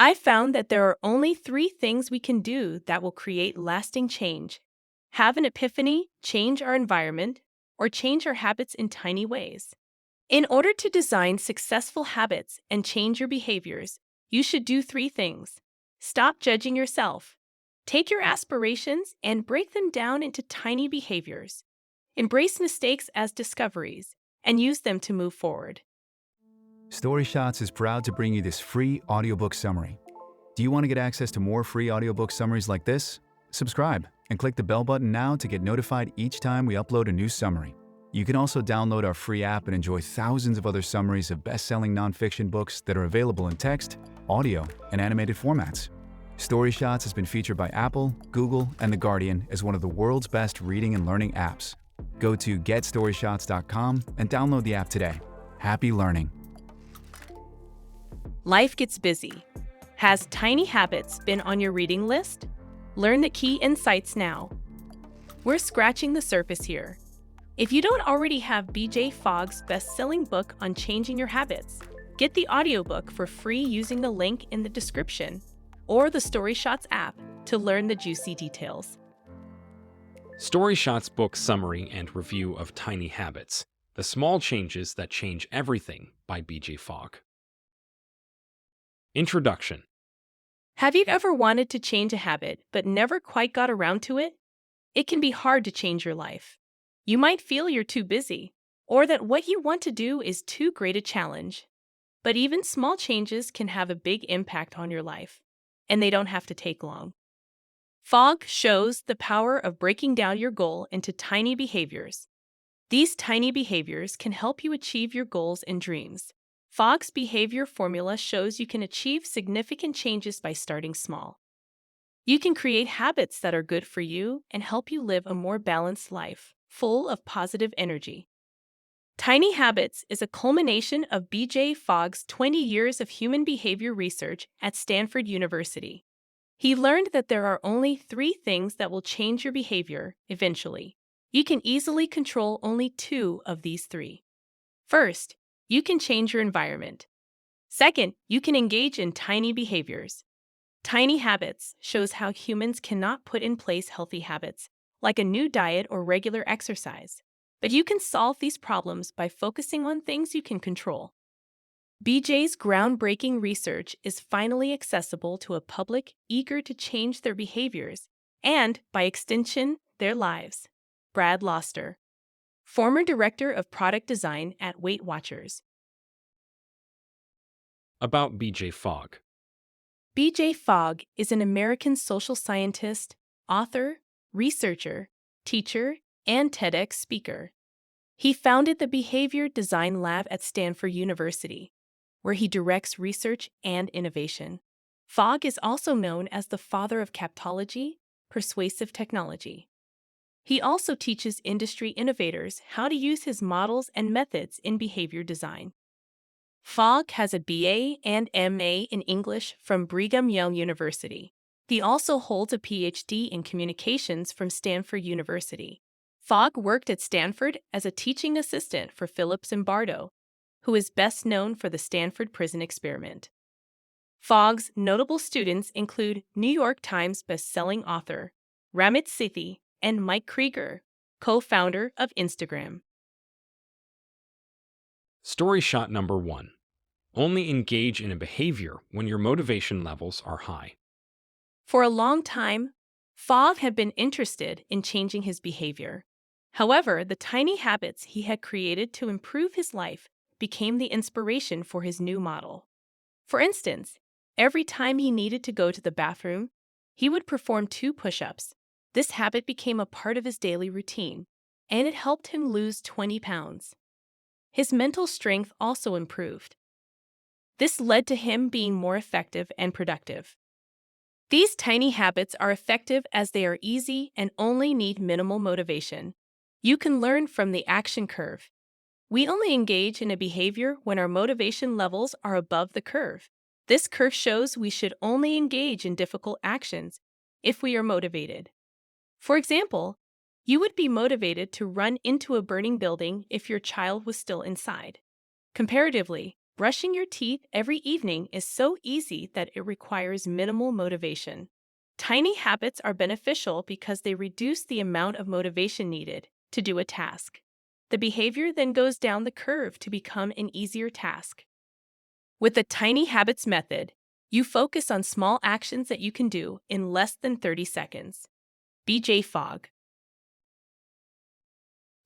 I found that there are only 3 things we can do that will create lasting change: have an epiphany, change our environment, or change our habits in tiny ways. In order to design successful habits and change your behaviors, you should do 3 things. Stop judging yourself. Take your aspirations and break them down into tiny behaviors. Embrace mistakes as discoveries and use them to move forward. StoryShots is proud to bring you this free audiobook summary. Do you want to get access to more free audiobook summaries like this? Subscribe and click the bell button now to get notified each time we upload a new summary. You can also download our free app and enjoy thousands of other summaries of best-selling nonfiction books that are available in text, audio, and animated formats. StoryShots has been featured by Apple, Google, and The Guardian as one of the world's best reading and learning apps. Go to getstoryshots.com and download the app today. Happy learning! Life gets busy. Has tiny habits been on your reading list? Learn the key insights now. We're scratching the surface here. If you don't already have BJ Fogg's best-selling book on changing your habits, get the audiobook for free using the link in the description or the StoryShots app to learn the juicy details. StoryShots book summary and review of Tiny Habits: The Small Changes That Change Everything by BJ Fogg. Introduction. Have you ever wanted to change a habit but never quite got around to it? It can be hard to change your life. You might feel you're too busy, or that what you want to do is too great a challenge. But even small changes can have a big impact on your life, and they don't have to take long. Fogg shows the power of breaking down your goal into tiny behaviors. These tiny behaviors can help you achieve your goals and dreams. Fogg's behavior formula shows you can achieve significant changes by starting small. You can create habits that are good for you and help you live a more balanced life, full of positive energy. Tiny Habits is a culmination of BJ Fogg's 20 years of human behavior research at Stanford University. He learned that there are only 3 things that will change your behavior eventually. You can easily control only 2 of these 3. First, you can change your environment. Second, you can engage in tiny behaviors. Tiny Habits shows how humans cannot put in place healthy habits, like a new diet or regular exercise. But you can solve these problems by focusing on things you can control. BJ's groundbreaking research is finally accessible to a public eager to change their behaviors and, by extension, their lives. Brad Loster, former director of product design at Weight Watchers. About BJ Fogg. BJ Fogg is an American social scientist, author, researcher, teacher, and TEDx speaker. He founded the Behavior Design Lab at Stanford University, where he directs research and innovation. Fogg is also known as the father of captology, persuasive technology. He also teaches industry innovators how to use his models and methods in behavior design. Fogg has a BA and MA in English from Brigham Young University. He also holds a PhD in communications from Stanford University. Fogg worked at Stanford as a teaching assistant for Philip Zimbardo, who is best known for the Stanford Prison Experiment. Fogg's notable students include New York Times best-selling author Ramit Sethi and Mike Krieger, co-founder of Instagram. Story shot number 1. Only engage in a behavior when your motivation levels are high. For a long time, Fogg had been interested in changing his behavior. However, the tiny habits he had created to improve his life became the inspiration for his new model. For instance, every time he needed to go to the bathroom, he would perform 2 push-ups. This habit became a part of his daily routine, and it helped him lose 20 pounds. His mental strength also improved. This led to him being more effective and productive. These tiny habits are effective as they are easy and only need minimal motivation. You can learn from the action curve. We only engage in a behavior when our motivation levels are above the curve. This curve shows we should only engage in difficult actions if we are motivated. For example, you would be motivated to run into a burning building if your child was still inside. Comparatively, Brushing your teeth every evening is so easy that it requires minimal motivation. Tiny habits are beneficial because they reduce the amount of motivation needed to do a task. The behavior then goes down the curve to become an easier task. With the tiny habits method, you focus on small actions that you can do in less than 30 seconds. BJ Fogg.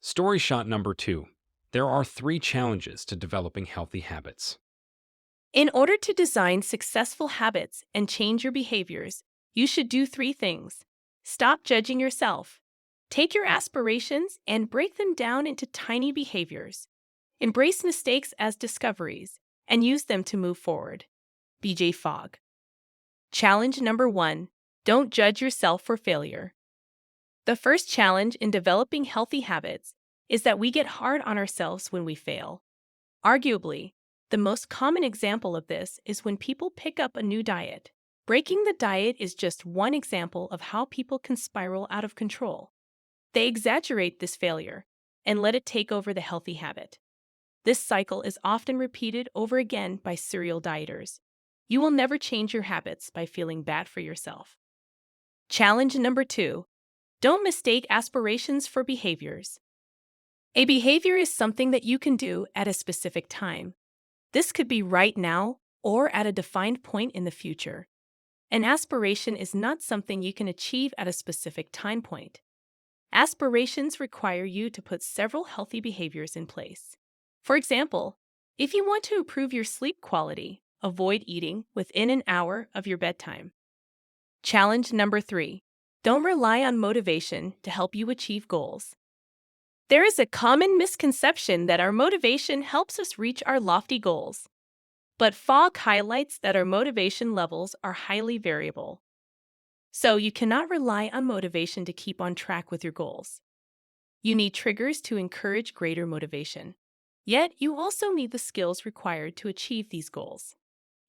Story shot number 2. There are 3 challenges to developing healthy habits. In order to design successful habits and change your behaviors, you should do 3 things. Stop judging yourself. Take your aspirations and break them down into tiny behaviors. Embrace mistakes as discoveries and use them to move forward. BJ Fogg. Challenge number 1. Don't judge yourself for failure. The first challenge in developing healthy habits is that we get hard on ourselves when we fail. Arguably, the most common example of this is when people pick up a new diet. Breaking the diet is just one example of how people can spiral out of control. They exaggerate this failure and let it take over the healthy habit. This cycle is often repeated over again by serial dieters. You will never change your habits by feeling bad for yourself. Challenge number 2. Don't mistake aspirations for behaviors. A behavior is something that you can do at a specific time. This could be right now or at a defined point in the future. An aspiration is not something you can achieve at a specific time point. Aspirations require you to put several healthy behaviors in place. For example, if you want to improve your sleep quality, avoid eating within an hour of your bedtime. Challenge number 3. Don't rely on motivation to help you achieve goals. There is a common misconception that our motivation helps us reach our lofty goals. But Fogg highlights that our motivation levels are highly variable. So you cannot rely on motivation to keep on track with your goals. You need triggers to encourage greater motivation. Yet, you also need the skills required to achieve these goals.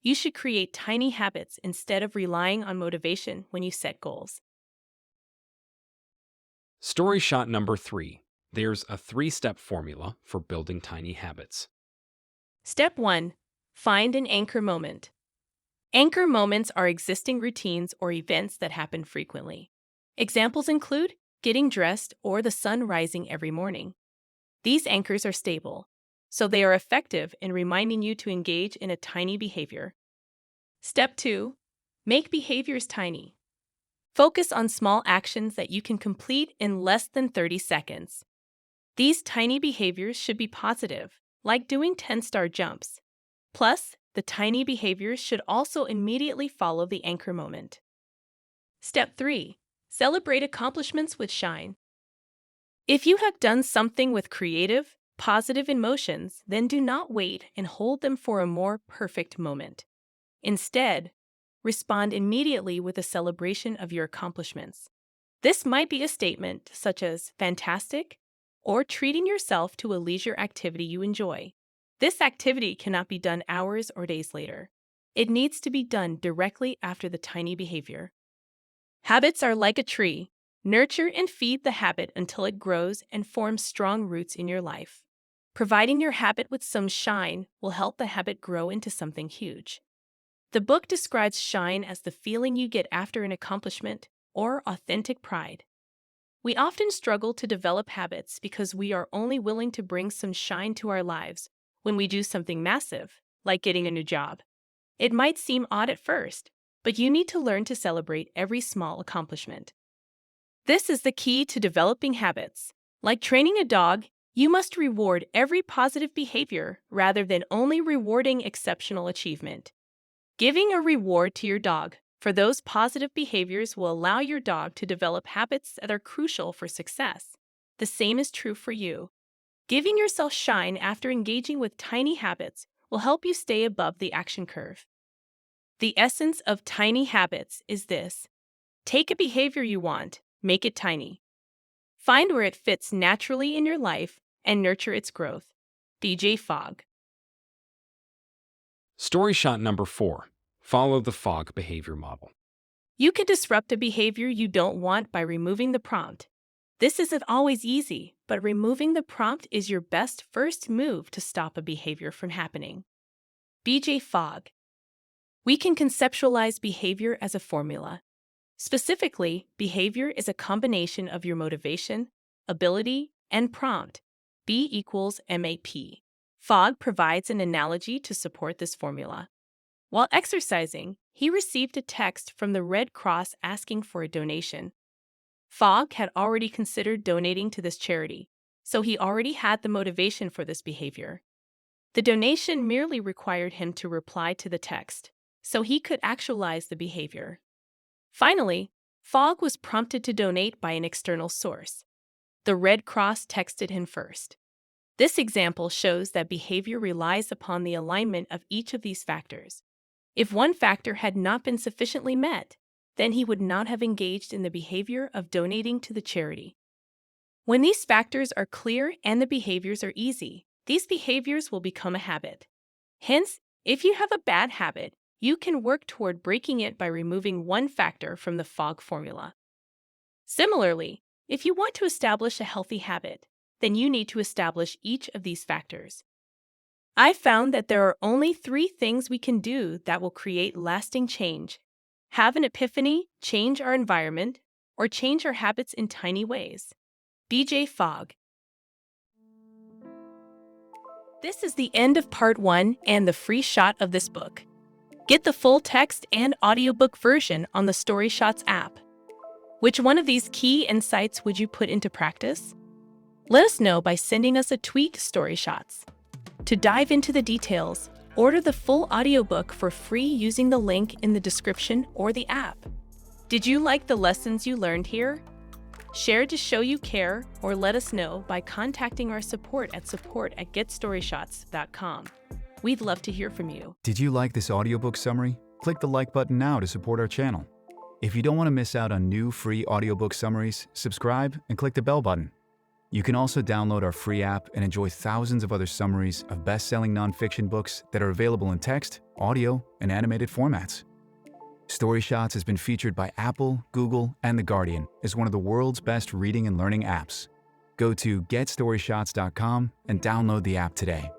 You should create tiny habits instead of relying on motivation when you set goals. Story shot number 3. There's a 3-step formula for building tiny habits. Step 1. Find an anchor moment. Anchor moments are existing routines or events that happen frequently. Examples include getting dressed or the sun rising every morning. These anchors are stable, so they are effective in reminding you to engage in a tiny behavior. Step 2. Make behaviors tiny. Focus on small actions that you can complete in less than 30 seconds. These tiny behaviors should be positive, like doing 10-star jumps. Plus, the tiny behaviors should also immediately follow the anchor moment. Step 3. Celebrate accomplishments with shine. If you have done something with creative, positive emotions, then do not wait and hold them for a more perfect moment. Instead, respond immediately with a celebration of your accomplishments. This might be a statement such as fantastic or treating yourself to a leisure activity you enjoy. This activity cannot be done hours or days later. It needs to be done directly after the tiny behavior. Habits are like a tree. Nurture and feed the habit until it grows and forms strong roots in your life. Providing your habit with some shine will help the habit grow into something huge. The book describes shine as the feeling you get after an accomplishment or authentic pride. We often struggle to develop habits because we are only willing to bring some shine to our lives when we do something massive, like getting a new job. It might seem odd at first, but you need to learn to celebrate every small accomplishment. This is the key to developing habits. Like training a dog, you must reward every positive behavior rather than only rewarding exceptional achievement. Giving a reward to your dog for those positive behaviors will allow your dog to develop habits that are crucial for success. The same is true for you. Giving yourself shine after engaging with tiny habits will help you stay above the action curve. The essence of tiny habits is this: take a behavior you want, make it tiny. Find where it fits naturally in your life and nurture its growth. BJ Fogg. Story shot number 4. Follow the Fogg behavior model. You can disrupt a behavior you don't want by removing the prompt. This isn't always easy, but removing the prompt is your best first move to stop a behavior from happening. BJ Fogg. We can conceptualize behavior as a formula. Specifically, behavior is a combination of your motivation, ability, and prompt. B equals MAP. Fogg provides an analogy to support this formula. While exercising, he received a text from the Red Cross asking for a donation. Fogg had already considered donating to this charity, so he already had the motivation for this behavior. The donation merely required him to reply to the text, so he could actualize the behavior. Finally, Fogg was prompted to donate by an external source. The Red Cross texted him first. This example shows that behavior relies upon the alignment of each of these factors. If one factor had not been sufficiently met, then he would not have engaged in the behavior of donating to the charity. When these factors are clear and the behaviors are easy, these behaviors will become a habit. Hence, if you have a bad habit, you can work toward breaking it by removing one factor from the Fogg formula. Similarly, if you want to establish a healthy habit, then you need to establish each of these factors. I found that there are only 3 things we can do that will create lasting change: have an epiphany, change our environment, or change our habits in tiny ways. BJ Fogg. This is the end of part 1 and the free shot of this book. Get the full text and audiobook version on the StoryShots app. Which one of these key insights would you put into practice? Let us know by sending us a tweet to StoryShots. To dive into the details, order the full audiobook for free using the link in the description or the app. Did you like the lessons you learned here? Share to show you care, or let us know by contacting our support at support@getstoryshots.com. We'd love to hear from you. Did you like this audiobook summary? Click the like button now to support our channel. If you don't want to miss out on new free audiobook summaries, subscribe and click the bell button. You can also download our free app and enjoy thousands of other summaries of best-selling nonfiction books that are available in text, audio, and animated formats. StoryShots has been featured by Apple, Google, and The Guardian as one of the world's best reading and learning apps. Go to getstoryshots.com and download the app today.